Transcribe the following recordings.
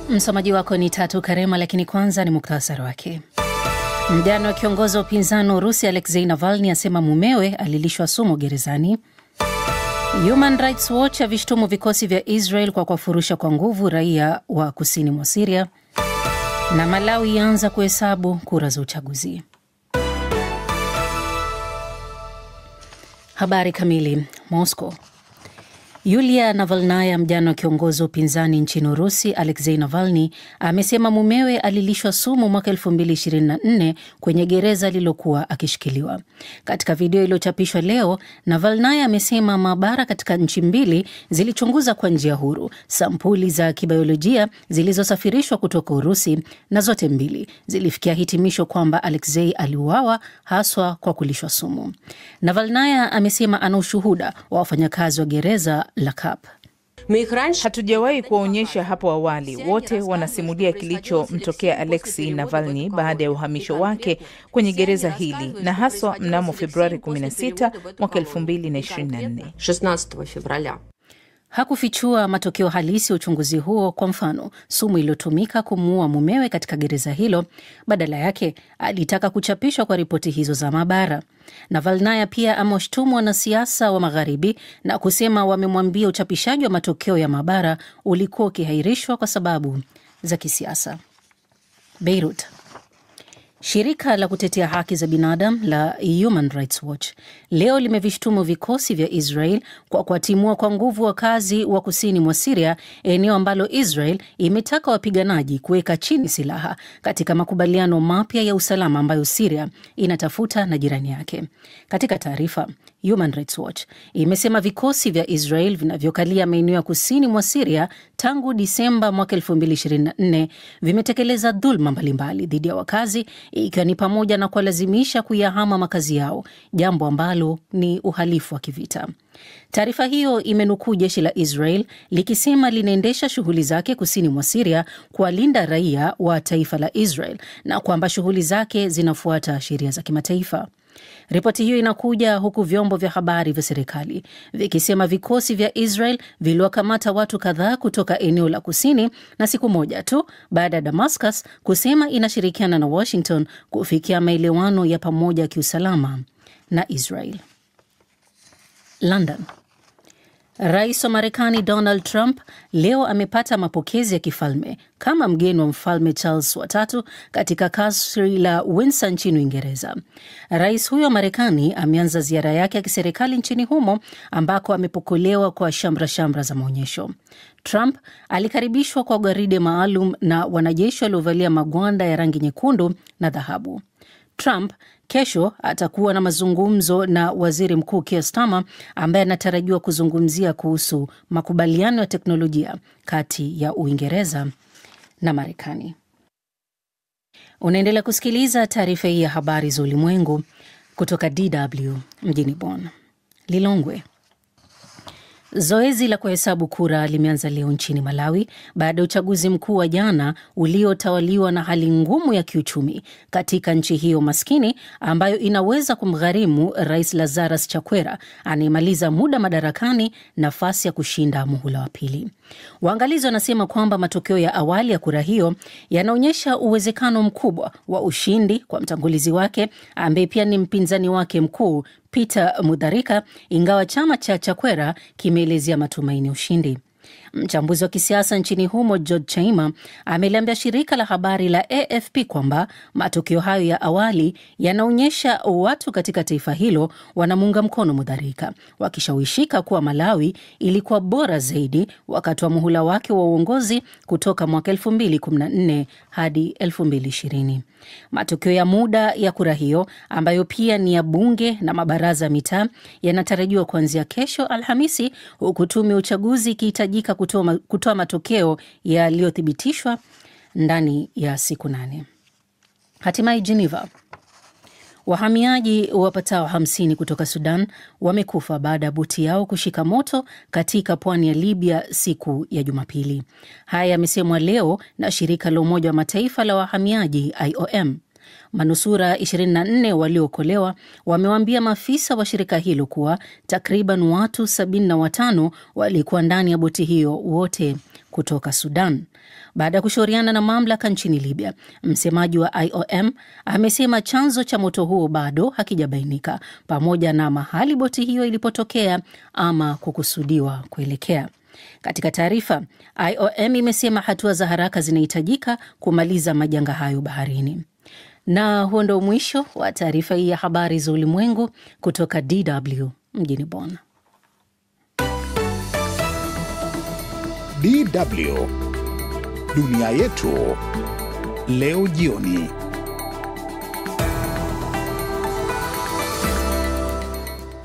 Msomaji wako ni Tatu Karema, lakini kwanza ni muktasari wake. Mjane wa kiongozi wa upinzani Urusi Alexei Navalny asema mumewe alilishwa sumu gerezani. Human Rights Watch avishtumu vikosi vya Israel kwa kuwafurusha kwa nguvu raia wa kusini mwa Syria. Na Malawi yaanza kuhesabu kura za uchaguzi. Habari kamili. Moscow. Yulia Navalnaya, mjane wa kiongozi wa upinzani nchini Urusi Alexei Navalny, amesema mumewe alilishwa sumu mwaka 2024 kwenye gereza lilokuwa akishikiliwa. Katika video iliyochapishwa leo, Navalnaya amesema maabara katika nchi mbili zilichunguza kwa njia huru sampuli za kibiolojia zilizosafirishwa kutoka Urusi, na zote mbili zilifikia hitimisho kwamba Alexei aliuawa haswa kwa kulishwa sumu. Navalnaya amesema ana ushuhuda wa wafanyakazi wa gereza la Kap. Hatujawahi kuwaonyesha hapo awali. Wote wanasimulia kilichomtokea Alexei Navalny baada ya uhamisho wake kwenye gereza hili, na haswa mnamo Februari 16 mwaka 2024. Hakufichua matokeo halisi ya uchunguzi huo, kwa mfano sumu iliyotumika kumuua mumewe katika gereza hilo. Badala yake alitaka kuchapishwa kwa ripoti hizo za maabara. Navalnaya pia amewashtumu wanasiasa wa magharibi na kusema wamemwambia uchapishaji wa matokeo ya maabara ulikuwa ukihairishwa kwa sababu za kisiasa. Beirut. Shirika la kutetea haki za binadamu la Human Rights Watch leo limevishtumu vikosi vya Israel kwa kuwatimua kwa nguvu wakazi wa kusini mwa Syria, eneo ambalo Israel imetaka wapiganaji kuweka chini silaha katika makubaliano mapya ya usalama ambayo Syria inatafuta na jirani yake. Katika taarifa, Human Rights Watch imesema vikosi vya Israel vinavyokalia maeneo ya kusini mwa Syria tangu Disemba mwaka 2024 vimetekeleza dhulma mbalimbali dhidi ya wakazi, ikiwa ni pamoja na kuwalazimisha kuyahama makazi yao, jambo ambalo ni uhalifu wa kivita. Taarifa hiyo imenukuu jeshi la Israel likisema linaendesha shughuli zake kusini mwa Syria kuwalinda raia wa taifa la Israel na kwamba shughuli zake zinafuata sheria za kimataifa. Ripoti hiyo inakuja huku vyombo vya habari vya serikali vikisema vikosi vya Israel viliwakamata watu kadhaa kutoka eneo la kusini, na siku moja tu baada ya Damascus kusema inashirikiana na Washington kufikia maelewano ya pamoja ya kiusalama na Israel. London. Rais wa Marekani Donald Trump leo amepata mapokezi ya kifalme kama mgeni wa mfalme Charles watatu katika kasri la Windsor nchini Uingereza. Rais huyo wa Marekani ameanza ziara yake ya kiserikali nchini humo ambako amepokelewa kwa shamra za maonyesho. Trump alikaribishwa kwa gwaride maalum na wanajeshi waliovalia magwanda ya rangi nyekundu na dhahabu. Trump kesho atakuwa na mazungumzo na waziri mkuu Keir Starmer ambaye anatarajiwa kuzungumzia kuhusu makubaliano ya teknolojia kati ya Uingereza na Marekani. Unaendelea kusikiliza taarifa hii ya habari za ulimwengu kutoka DW mjini Bonn. Lilongwe. Zoezi la kuhesabu kura limeanza leo nchini Malawi baada ya uchaguzi mkuu wa jana uliotawaliwa na hali ngumu ya kiuchumi katika nchi hiyo maskini ambayo inaweza kumgharimu Rais Lazarus Chakwera anayemaliza muda madarakani nafasi ya kushinda muhula wa pili. Waangalizi wanasema kwamba matokeo ya awali ya kura hiyo yanaonyesha uwezekano mkubwa wa ushindi kwa mtangulizi wake ambaye pia ni mpinzani wake mkuu Peter Mutharika, ingawa chama cha Chakwera kimeelezea matumaini ushindi. Mchambuzi wa kisiasa nchini humo George Chaima ameliambia shirika la habari la AFP kwamba matokeo hayo ya awali yanaonyesha watu katika taifa hilo wanamuunga mkono Mutharika, wakishawishika kuwa Malawi ilikuwa bora zaidi wakati wa muhula wake wa uongozi kutoka mwaka 2014 hadi 2020. Matokeo ya muda ya kura hiyo ambayo pia ni ya bunge na mabaraza ya mitaa yanatarajiwa kuanzia kesho Alhamisi, huku tume ya uchaguzi ikihitajika kutoa matokeo yaliyothibitishwa ndani ya siku 8. Hatimaye Geneva. Wahamiaji wapatao 50 kutoka Sudan wamekufa baada ya boti yao kushika moto katika pwani ya Libya siku ya Jumapili. Haya yamesemwa leo na shirika la Umoja wa Mataifa la wahamiaji IOM. Manusura 24 waliookolewa wamewaambia maafisa wa shirika hilo kuwa takriban watu 75 walikuwa ndani ya boti hiyo, wote kutoka Sudan. Baada ya kushauriana na mamlaka nchini Libya, msemaji wa IOM amesema chanzo cha moto huo bado hakijabainika, pamoja na mahali boti hiyo ilipotokea ama kukusudiwa kuelekea. Katika taarifa, IOM imesema hatua za haraka zinahitajika kumaliza majanga hayo baharini. Na huo ndio mwisho wa taarifa hii ya habari za ulimwengu kutoka DW mjini Bonn. DW Dunia Yetu leo jioni.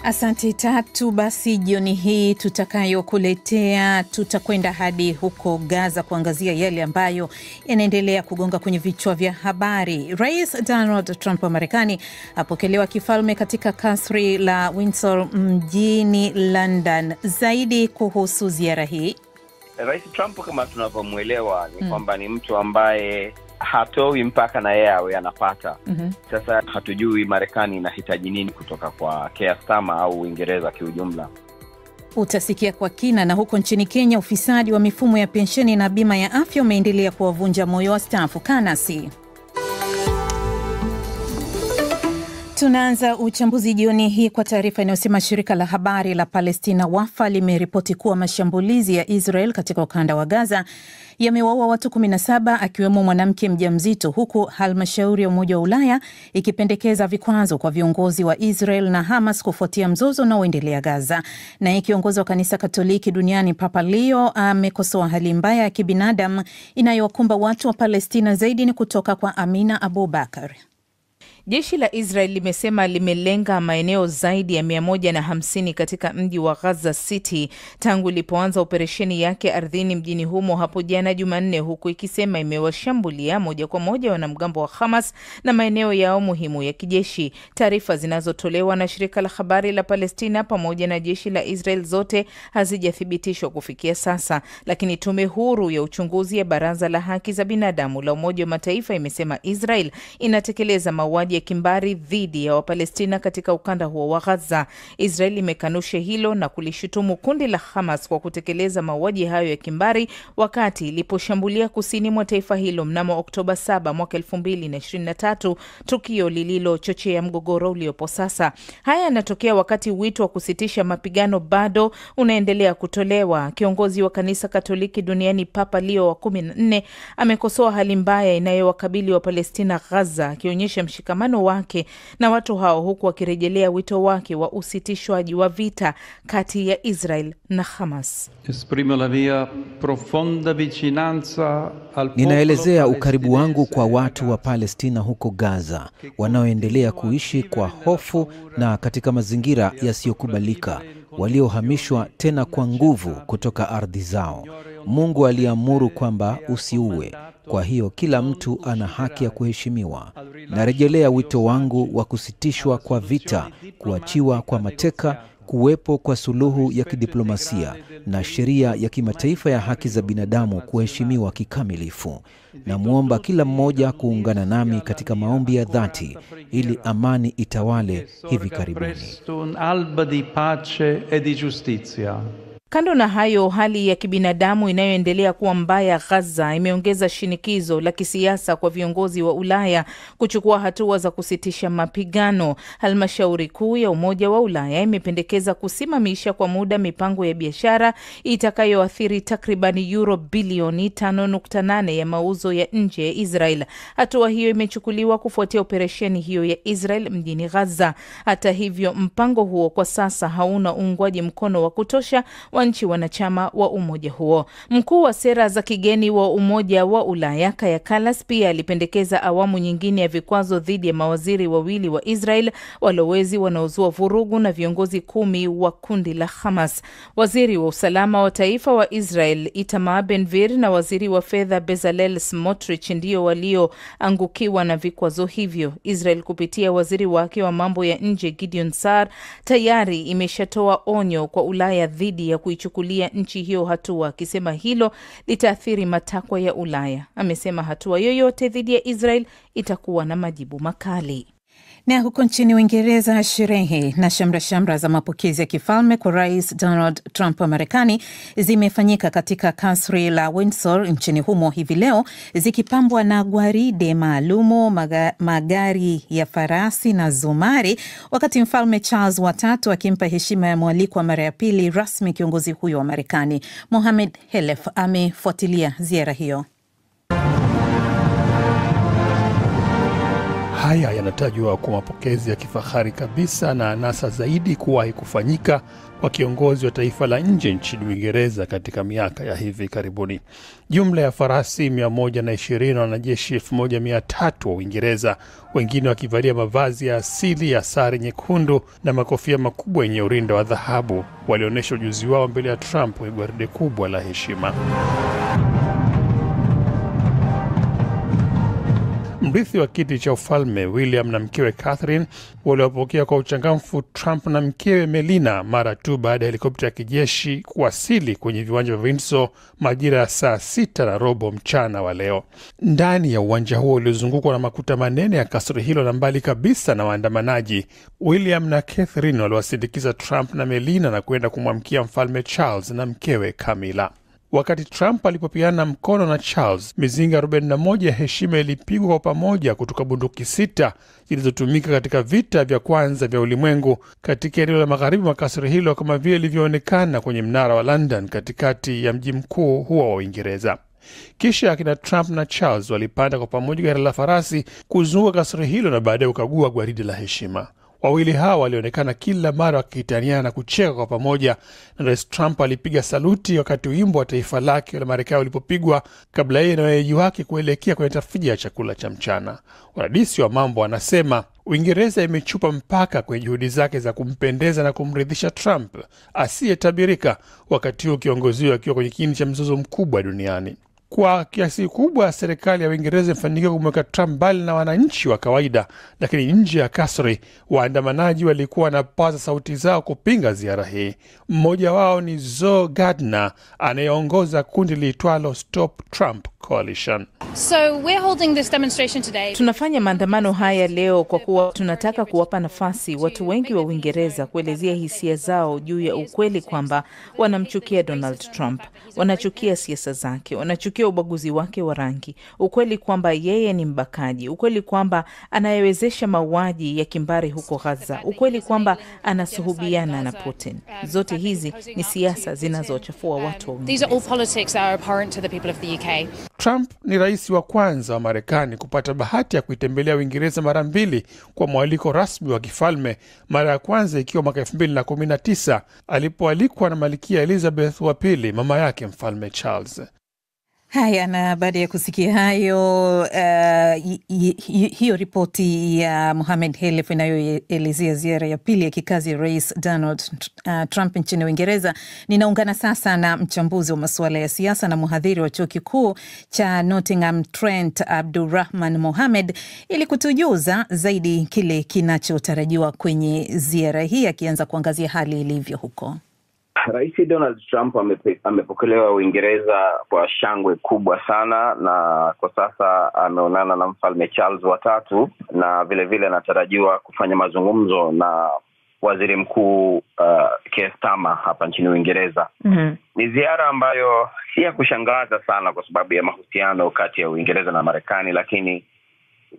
Asante Tatu. Basi jioni hii tutakayokuletea, tutakwenda hadi huko Gaza kuangazia yale ambayo yanaendelea kugonga kwenye vichwa vya habari. Rais Donald Trump wa Marekani apokelewa kifalme katika kasri la Windsor mjini London. Zaidi kuhusu ziara hii. Rais Trump kama tunavyomuelewa ni kwamba ni mtu ambaye hatoi mpaka na yeye awe anapata. Sasa hatujui Marekani inahitaji nini kutoka kwa Keir Starmer au Uingereza kiujumla. Utasikia kwa kina. Na huko nchini Kenya, ufisadi wa mifumo ya pensheni na bima ya afya umeendelea kuwavunja moyo wastaafu. Kanasi. Tunaanza uchambuzi jioni hii kwa taarifa inayosema shirika la habari la Palestina Wafa limeripoti kuwa mashambulizi ya Israel katika ukanda wa Gaza yamewaua watu 17 akiwemo mwanamke mjamzito, huku halmashauri ya Umoja wa Ulaya ikipendekeza vikwazo kwa viongozi wa Israel na Hamas kufuatia mzozo unaoendelea Gaza. Na kiongozi wa kanisa Katoliki duniani Papa Leo amekosoa hali mbaya ya kibinadamu inayowakumba watu wa Palestina. Zaidi ni kutoka kwa Amina Abubakar. Jeshi la Israel limesema limelenga maeneo zaidi ya 150 katika mji wa Gaza City tangu ilipoanza operesheni yake ardhini mjini humo hapo jana Jumanne, huku ikisema imewashambulia moja kwa moja wanamgambo wa Hamas na maeneo yao muhimu ya kijeshi. Taarifa zinazotolewa na shirika la habari la Palestina pamoja na jeshi la Israel zote hazijathibitishwa kufikia sasa, lakini tume huru ya uchunguzi ya Baraza la Haki za Binadamu la Umoja wa Mataifa imesema Israel inatekeleza mauaji ya kimbari dhidi ya Wapalestina katika ukanda huo wa Gaza. Israel imekanusha hilo na kulishutumu kundi la Hamas kwa kutekeleza mauaji hayo ya kimbari wakati iliposhambulia kusini mwa taifa hilo mnamo Oktoba 7 mwaka 2023, tukio lililochochea mgogoro uliopo sasa. Haya yanatokea wakati wito wa kusitisha mapigano bado unaendelea kutolewa. Kiongozi wa kanisa Katoliki duniani Papa Leo wa 14 amekosoa hali mbaya inayowakabili wa Palestina Gaza, akionyesha mshikamano wake na watu hao, huku akirejelea wito wake wa usitishwaji wa vita kati ya Israel na Hamas. Ninaelezea ukaribu wangu kwa watu wa Palestina huko Gaza wanaoendelea kuishi kwa hofu na katika mazingira yasiyokubalika, waliohamishwa tena kwa nguvu kutoka ardhi zao. Mungu aliamuru kwamba usiue. Kwa hiyo kila mtu ana haki ya kuheshimiwa. Narejelea wito wangu wa kusitishwa kwa vita, kuachiwa kwa mateka, kuwepo kwa suluhu ya kidiplomasia na sheria ya kimataifa ya haki za binadamu kuheshimiwa kikamilifu. Namuomba kila mmoja kuungana nami katika maombi ya dhati ili amani itawale hivi karibuni. Kando na hayo, hali ya kibinadamu inayoendelea kuwa mbaya Gaza imeongeza shinikizo la kisiasa kwa viongozi wa Ulaya kuchukua hatua za kusitisha mapigano. Halmashauri kuu ya Umoja wa Ulaya imependekeza kusimamisha kwa muda mipango ya biashara itakayoathiri takriban euro bilioni 5.8 ya mauzo ya nje ya Israel. Hatua hiyo imechukuliwa kufuatia operesheni hiyo ya Israel mjini Gaza. Hata hivyo, mpango huo kwa sasa hauna uungwaji mkono wa kutosha wa nchi wanachama wa umoja huo. Mkuu wa sera za kigeni wa Umoja wa Ulaya Kaja Kallas pia alipendekeza awamu nyingine ya vikwazo dhidi ya mawaziri wawili wa Israel, walowezi wanaozua vurugu na viongozi 10 wa kundi la Hamas. Waziri wa usalama wa taifa wa Israel Itamar Ben-Gvir na waziri wa fedha Bezalel Smotrich ndio walioangukiwa na vikwazo hivyo. Israel kupitia waziri wake wa mambo ya nje Gideon Saar tayari imeshatoa onyo kwa Ulaya dhidi ya kuichukulia nchi hiyo hatua, akisema hilo litaathiri matakwa ya Ulaya. Amesema hatua yoyote dhidi ya Israel itakuwa na majibu makali. Na huko nchini Uingereza, sherehe na shamra za mapokezi ya kifalme kwa Rais Donald Trump wa Marekani zimefanyika katika kasri la Windsor nchini humo hivi leo, zikipambwa na gwaride maalumu, magari ya farasi na zumari, wakati Mfalme Charles watatu akimpa heshima ya mwaliko wa mara ya pili rasmi kiongozi huyo wa Marekani. Mohamed Helef amefuatilia ziara hiyo. Haya yanatajwa kwa mapokezi ya kifahari kabisa na anasa zaidi kuwahi kufanyika kwa kiongozi wa taifa la nje nchini Uingereza katika miaka ya hivi karibuni. Jumla ya farasi 120 na wanajeshi 1300 wa Uingereza, wengine wakivalia mavazi ya asili ya sare nyekundu na makofia makubwa yenye urindo wa dhahabu, walionyesha ujuzi wao mbele ya Trump kwa gwaride kubwa la heshima. Mrithi wa kiti cha ufalme William na mkewe Catherine waliwapokea kwa uchangamfu Trump na mkewe Melania mara tu baada ya helikopta ya kijeshi kuwasili kwenye viwanja vya Windsor majira ya saa 6:15 mchana wa leo. Ndani ya uwanja huo uliozungukwa na makuta manene ya kasri hilo na mbali kabisa na waandamanaji, William na Catherine waliwasindikiza Trump na Melania na kwenda kumwamkia Mfalme Charles na mkewe Camilla. Wakati Trump alipopiana mkono na Charles, mizinga 41 ya heshima ilipigwa kwa pamoja kutoka bunduki 6 zilizotumika katika vita vya kwanza vya ulimwengu katika eneo la magharibi mwa kasri hilo, kama vile ilivyoonekana kwenye mnara wa London katikati ya mji mkuu huo wa Uingereza. Kisha akina Trump na Charles walipanda kwa pamoja gari la farasi kuzunguka kasri hilo na baadaye ukagua gwaride la heshima. Wawili hawa walionekana kila mara wakitaniana na kucheka kwa pamoja, na Rais Trump alipiga saluti wakati wimbo wa taifa lake la Marekani ulipopigwa kabla yeye na wenyeji wake kuelekea kwenye tafrija ya chakula cha mchana. Wadadisi wa mambo wanasema Uingereza imechupa mpaka kwenye juhudi zake za kumpendeza na kumridhisha Trump asiyetabirika, wakati huo kiongozi huyo akiwa kwenye kiini cha mzozo mkubwa duniani. Kwa kiasi kubwa serikali ya Uingereza imefanikiwa kumweka Trump mbali na wananchi wa kawaida, lakini nje ya kasri waandamanaji walikuwa wanapaza sauti zao kupinga ziara hii. Mmoja wao ni Zoe Gardner anayeongoza kundi liitwalo Stop Trump Coalition. So we're holding this demonstration today. Tunafanya maandamano haya leo kwa kuwa tunataka kuwapa nafasi watu wengi wa Uingereza kuelezea hisia zao juu ya ukweli kwamba wanamchukia Donald Trump, wanachukia siasa zake, wanachukia ubaguzi wake wa rangi, ukweli kwamba yeye ni mbakaji, ukweli kwamba anayewezesha mauaji ya kimbari huko Gaza, ukweli kwamba anasuhubiana na Putin. Zote hizi ni siasa zinazochafua watu wa Uingereza. These are all politics that are abhorrent to the people of the UK. Trump ni rais wa kwanza wa Marekani kupata bahati ya kuitembelea Uingereza mara 2 kwa mwaliko rasmi wa kifalme, mara ya kwanza ikiwa mwaka 2019 alipoalikwa na Malkia Elizabeth wa pili, mama yake Mfalme Charles. Haya, na baada ya kusikia hayo, hiyo ripoti ya Mohamed Helef inayoelezea ziara ya pili ya kikazi ya Rais Donald Trump nchini Uingereza, ninaungana sasa na mchambuzi wa masuala ya siasa na mhadhiri wa chuo kikuu cha Nottingham Trent, Abdurrahman Mohamed, ili kutujuza zaidi kile kinachotarajiwa kwenye ziara hii, akianza kuangazia hali ilivyo huko. Rais Donald Trump amepokelewa Uingereza kwa shangwe kubwa sana, na kwa sasa ameonana na Mfalme Charles watatu, na vile vile anatarajiwa kufanya mazungumzo na Waziri Mkuu Keir Starmer hapa nchini Uingereza. Ni ziara ambayo si ya kushangaza sana kwa sababu ya mahusiano kati ya Uingereza na Marekani, lakini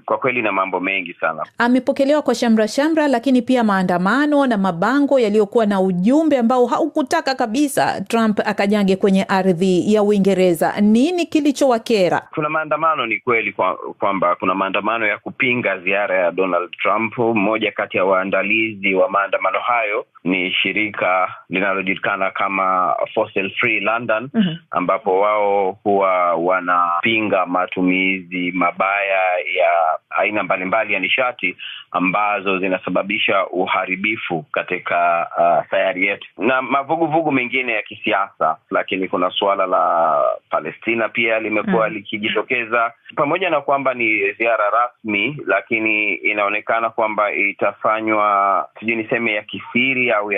kwa kweli na mambo mengi sana. Amepokelewa kwa shamra, lakini pia maandamano na mabango yaliyokuwa na ujumbe ambao haukutaka kabisa Trump akajange kwenye ardhi ya Uingereza. Nini kilichowakera? Kuna maandamano, ni kweli kwamba kuna maandamano ya kupinga ziara ya Donald Trump. Mmoja kati ya waandalizi wa maandamano hayo ni shirika linalojulikana kama Fossil Free London, ambapo wao huwa wanapinga matumizi mabaya ya aina mbalimbali ya nishati ambazo zinasababisha uharibifu katika sayari yetu, na mavuguvugu mengine ya kisiasa. Lakini kuna suala la Palestina pia limekuwa likijitokeza. Pamoja na kwamba ni ziara rasmi, lakini inaonekana kwamba itafanywa, sijui niseme ya kisiri au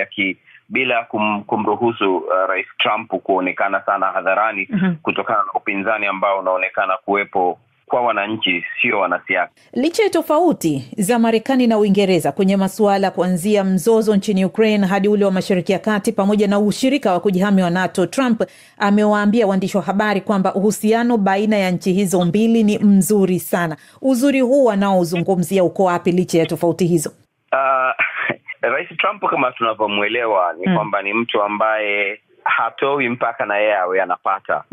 bila kumruhusu Rais Trump kuonekana sana hadharani kutokana na upinzani ambao unaonekana kuwepo kwa wananchi, sio wanasiasa. Licha ya tofauti za Marekani na Uingereza kwenye masuala kuanzia mzozo nchini Ukraine hadi ule wa Mashariki ya Kati pamoja na ushirika wa kujihami wa NATO, Trump amewaambia waandishi wa habari kwamba uhusiano baina ya nchi hizo mbili ni mzuri sana. Uzuri huu anaozungumzia uko wapi licha ya tofauti hizo? Rais Trump kama tunavyomuelewa ni kwamba ni mtu ambaye hatoi mpaka na yeye awe anapata.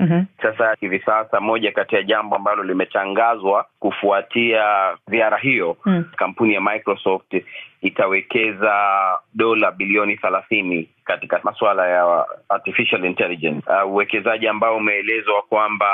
Sasa hivi sasa moja kati ya jambo ambalo limetangazwa kufuatia ziara hiyo, kampuni ya Microsoft itawekeza dola bilioni 30 katika masuala ya artificial intelligence. Uwekezaji ambao umeelezwa kwamba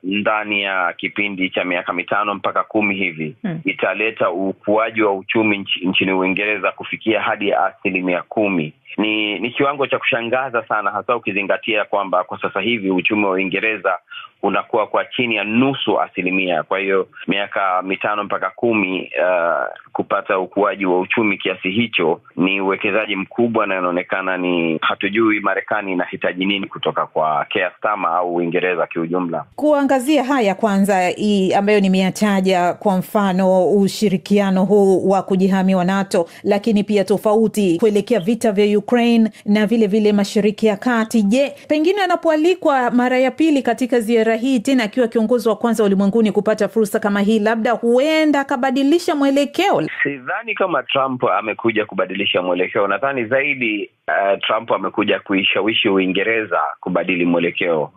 ndani ya kipindi cha miaka 5 mpaka 10 hivi italeta ukuaji wa uchumi nchini Uingereza kufikia hadi 10%. Ni kiwango cha kushangaza sana, hasa ukizingatia kwamba kwa sasa hivi uchumi wa Uingereza unakuwa kwa chini ya nusu 1%. Kwa hiyo miaka 5 mpaka 10 kupata ukuaji wa uchumi kiasi hicho ni uwekezaji mkubwa, na inaonekana ni hatujui Marekani inahitaji nini kutoka kwa Keir Starmer au Uingereza kiujumla. Kuangazia haya kwanza ambayo nimeyataja, kwa mfano ushirikiano huu wa kujihami wa NATO, lakini pia tofauti kuelekea vita vya Ukraine na vile Mashariki ya Kati. Je, pengine anapoalikwa mara ya pili katika ziara hii tena akiwa kiongozi wa kwanza ulimwenguni kupata fursa kama hii, labda huenda akabadilisha mwelekeo? Sidhani kama Trump amekuja kubadilisha mwelekeo. Nadhani zaidi Trump amekuja kuishawishi Uingereza kubadili mwelekeo.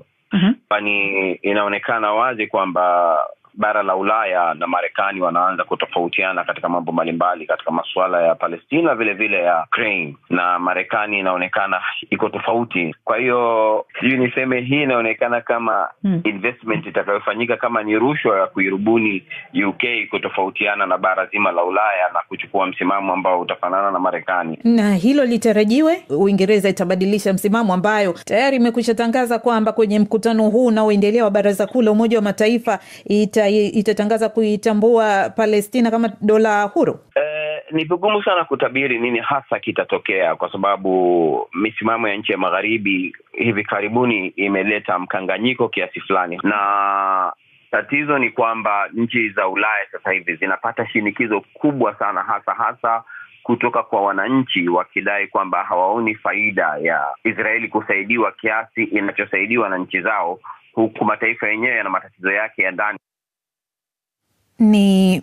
Kwani inaonekana wazi kwamba bara la Ulaya na Marekani wanaanza kutofautiana katika mambo mbalimbali, katika masuala ya Palestina vile ya Ukraine, na Marekani inaonekana iko tofauti. Kwa hiyo niseme hii inaonekana kama investment itakayofanyika kama ni rushwa ya kuirubuni UK kutofautiana na bara zima la Ulaya na kuchukua msimamo ambao utafanana na Marekani. Na hilo litarajiwe Uingereza itabadilisha msimamo ambayo tayari imekwisha tangaza kwamba kwenye mkutano huu unaoendelea wa Baraza Kuu la Umoja wa Mataifa itatangaza kuitambua Palestina kama dola huru. Ni vigumu sana kutabiri nini hasa kitatokea, kwa sababu misimamo ya nchi ya magharibi hivi karibuni imeleta mkanganyiko kiasi fulani, na tatizo ni kwamba nchi za Ulaya sasa hivi zinapata shinikizo kubwa sana, hasa kutoka kwa wananchi wakidai kwamba hawaoni faida ya Israeli kusaidiwa kiasi inachosaidiwa na nchi zao, huku mataifa yenyewe yana matatizo yake ya ndani. Ni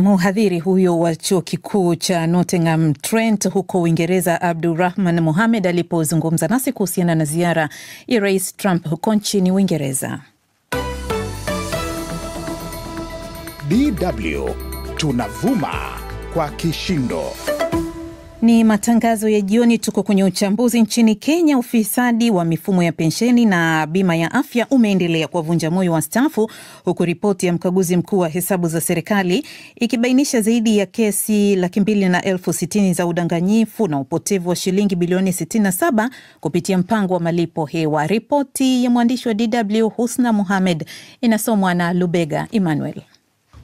mhadhiri huyo wa chuo kikuu cha Nottingham Trent huko Uingereza, Abdurrahman Mohamed, alipozungumza nasi kuhusiana na ziara ya Rais Trump huko nchini Uingereza. DW tunavuma kwa kishindo. Ni matangazo ya jioni. Tuko kwenye uchambuzi. Nchini Kenya, ufisadi wa mifumo ya pensheni na bima ya afya umeendelea kuwavunja moyo wastaafu, huku ripoti ya mkaguzi mkuu wa hesabu za serikali ikibainisha zaidi ya kesi 260,000 za udanganyifu na upotevu wa shilingi bilioni 67 kupitia mpango wa malipo hewa. Ripoti ya mwandishi wa DW Husna Mohamed inasomwa na Lubega Emmanuel.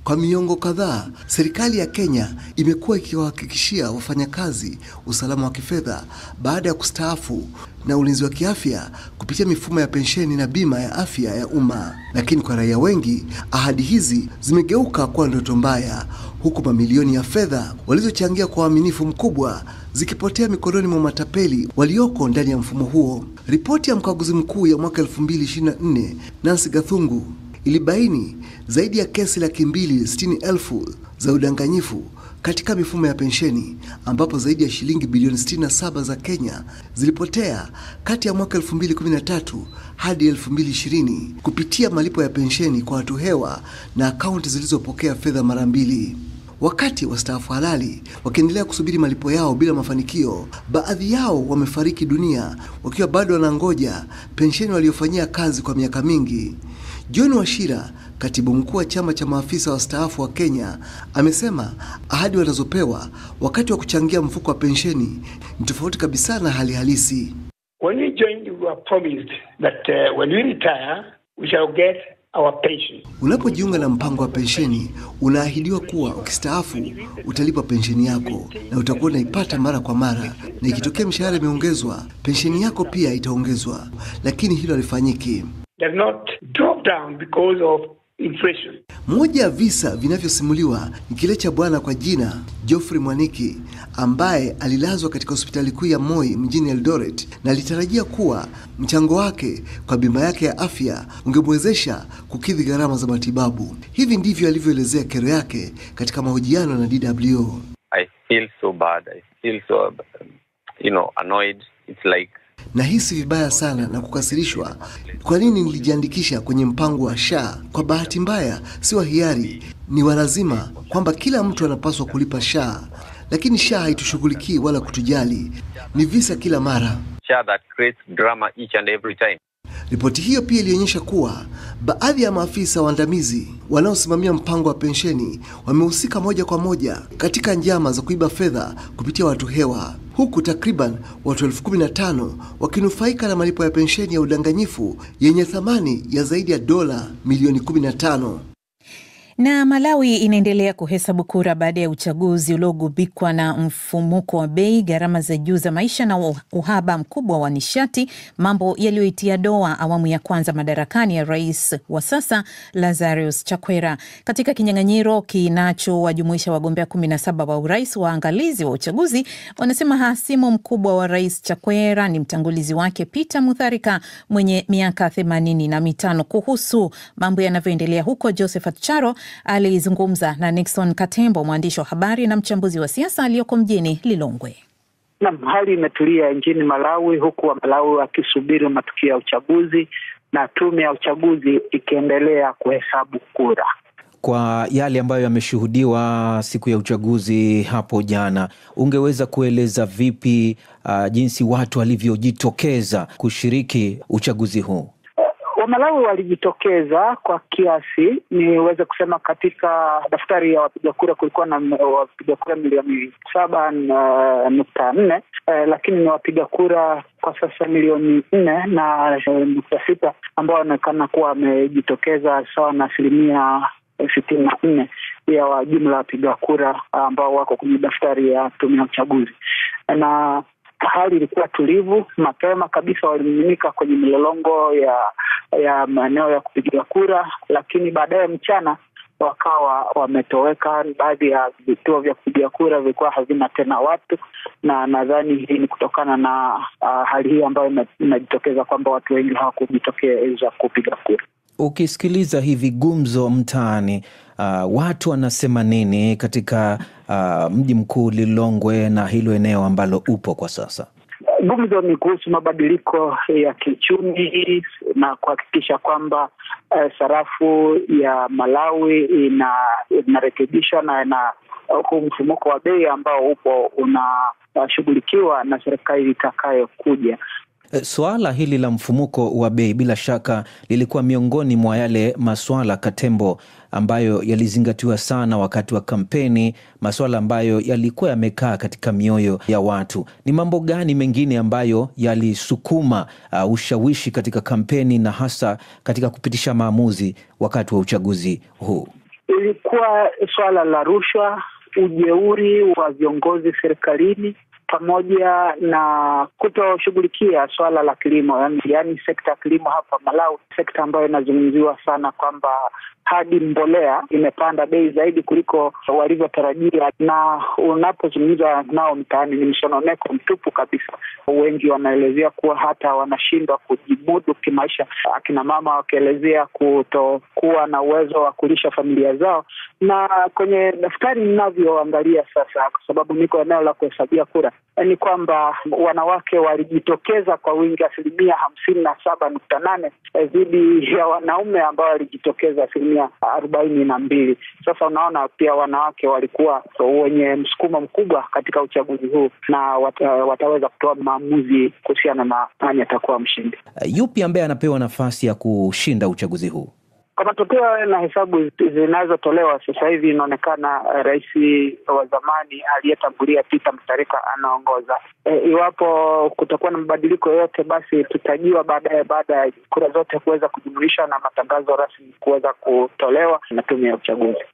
Kwa miongo kadhaa, serikali ya Kenya imekuwa ikiwahakikishia wafanyakazi usalama wa kifedha baada ya kustaafu na ulinzi wa kiafya kupitia mifumo ya pensheni na bima ya afya ya umma. Lakini kwa raia wengi, ahadi hizi zimegeuka kuwa ndoto mbaya, huku mamilioni ya fedha walizochangia kwa uaminifu mkubwa zikipotea mikononi mwa matapeli walioko ndani ya mfumo huo. Ripoti ya mkaguzi mkuu ya mwaka 2024, Nancy Gathungu, ilibaini zaidi ya kesi 260,000 za udanganyifu katika mifumo ya pensheni, ambapo zaidi ya shilingi bilioni 67 za Kenya zilipotea kati ya mwaka 2013 hadi 2020 kupitia malipo ya pensheni kwa watu hewa na akaunti zilizopokea fedha mara mbili. Wakati wastaafu halali wakiendelea kusubiri malipo yao bila mafanikio, baadhi yao wamefariki dunia wakiwa bado wanangoja pensheni waliofanyia kazi kwa miaka mingi. John Wachira, katibu mkuu wa chama cha maafisa wastaafu wa Kenya, amesema ahadi wanazopewa wakati wa kuchangia mfuko wa pensheni ni tofauti kabisa na hali halisi. When we joined, we were promised that when we retire, we shall get our pension. Unapojiunga na mpango wa pensheni, unaahidiwa kuwa ukistaafu utalipwa pensheni yako na utakuwa unaipata mara kwa mara, na ikitokea mshahara imeongezwa, pensheni yako pia itaongezwa. Lakini hilo halifanyiki. Does not drop down because of inflation. Moja ya visa vinavyosimuliwa ni kile cha bwana kwa jina Geoffrey Mwaniki ambaye alilazwa katika hospitali kuu ya Moi mjini Eldoret, na alitarajia kuwa mchango wake kwa bima yake ya afya ungemwezesha kukidhi gharama za matibabu. Hivi ndivyo alivyoelezea kero yake katika mahojiano na DW. I feel so bad. I feel so annoyed. It's like nahisi vibaya sana na kukasirishwa. Kwa nini nilijiandikisha kwenye mpango wa SHA? Kwa bahati mbaya, si wa hiari, ni walazima kwamba kila mtu anapaswa kulipa SHA. Lakini SHA haitushughulikii wala kutujali. Ni visa kila mara. SHA that creates drama each and every time. Ripoti hiyo pia ilionyesha kuwa baadhi ya maafisa waandamizi wanaosimamia mpango wa pensheni wamehusika moja kwa moja katika njama za kuiba fedha kupitia watu hewa, huku takriban watu 15,000 wakinufaika na malipo ya pensheni ya udanganyifu yenye thamani ya zaidi ya dola milioni 15. Na Malawi inaendelea kuhesabu kura baada ya uchaguzi uliogubikwa na mfumuko wa bei, gharama za juu za maisha na uhaba mkubwa wa nishati, mambo yaliyoitia doa awamu ya kwanza madarakani ya rais wa sasa Lazarus Chakwera. Katika kinyang'anyiro kinachowajumuisha wagombea 17 wa urais, waangalizi wa uchaguzi wanasema hasimu mkubwa wa rais Chakwera ni mtangulizi wake Peter Mutharika mwenye miaka 85. Kuhusu mambo yanavyoendelea huko, Josephat Charo alizungumza na Nixon Katembo, mwandishi wa habari na mchambuzi wa siasa aliyoko mjini Lilongwe. Hali imetulia nchini Malawi, huku wa Malawi wakisubiri matukio ya uchaguzi na tume ya uchaguzi ikiendelea kuhesabu kura. Kwa yale ambayo yameshuhudiwa siku ya uchaguzi hapo jana, ungeweza kueleza vipi jinsi watu walivyojitokeza kushiriki uchaguzi huu? Wamalawi walijitokeza kwa kiasi. Niweze kusema katika daftari ya wapiga kura kulikuwa na wapiga kura milioni 7.4, lakini ni wapiga kura kwa sasa milioni 4.6 ambao wanaonekana kuwa wamejitokeza sawa na 64% ya jumla wapiga kura ambao wako kwenye daftari ya tume ya uchaguzi. Na hali ilikuwa tulivu. Mapema kabisa walimiminika kwenye milolongo ya maeneo ya kupiga kura, lakini baadaye mchana wakawa wametoweka. Baadhi ya vituo vya kupiga kura vilikuwa havina tena watu, na nadhani hii ni kutokana na hali hii ambayo inajitokeza kwamba watu wengi hawakujitokeza kupiga kura. Ukisikiliza hivi gumzo mtaani, watu wanasema nini katika mji mkuu Lilongwe na hilo eneo ambalo upo kwa sasa? Gumzo ni kuhusu mabadiliko ya kiuchumi na kuhakikisha kwamba sarafu ya Malawi inarekebishwa na huu mfumuko wa bei ambao upo unashughulikiwa na serikali itakayokuja. Swala hili la mfumuko wa bei bila shaka lilikuwa miongoni mwa yale maswala, Katembo, ambayo yalizingatiwa sana wakati wa kampeni, maswala ambayo yalikuwa yamekaa katika mioyo ya watu. Ni mambo gani mengine ambayo yalisukuma ushawishi katika kampeni na hasa katika kupitisha maamuzi wakati wa uchaguzi huu? Ilikuwa swala la rushwa, ujeuri wa viongozi serikalini, pamoja na kutoshughulikia swala la kilimo, yani sekta ya kilimo hapa Malawi, sekta ambayo inazungumziwa sana kwamba hadi mbolea imepanda bei zaidi kuliko walivyotarajia, na unapozungumza nao mtaani ni msononeko mtupu kabisa. Wengi wanaelezea kuwa hata wanashindwa kujimudu kimaisha, akina mama wakielezea kutokuwa na uwezo wa kulisha familia zao. Na kwenye daftari ninavyoangalia sasa, kwa sababu niko eneo la kuhesabia kura, ni kwamba wanawake walijitokeza kwa wingi 57.8 dhidi ya wanaume ambao walijitokeza 42. Sasa unaona pia wanawake walikuwa wenye msukumo mkubwa katika uchaguzi huu, na wataweza kutoa maamuzi kuhusiana na nani atakuwa mshindi. Yupi ambaye anapewa nafasi ya kushinda uchaguzi huu? Kwa matokeo na hesabu zinazotolewa sasa hivi, inaonekana rais wa zamani aliyetangulia Peter Mutharika anaongoza. Iwapo kutakuwa na mabadiliko yoyote, basi tutajua baadaye, baada ya kura zote kuweza kujumlisha na matangazo rasmi kuweza kutolewa na tume ya uchaguzi.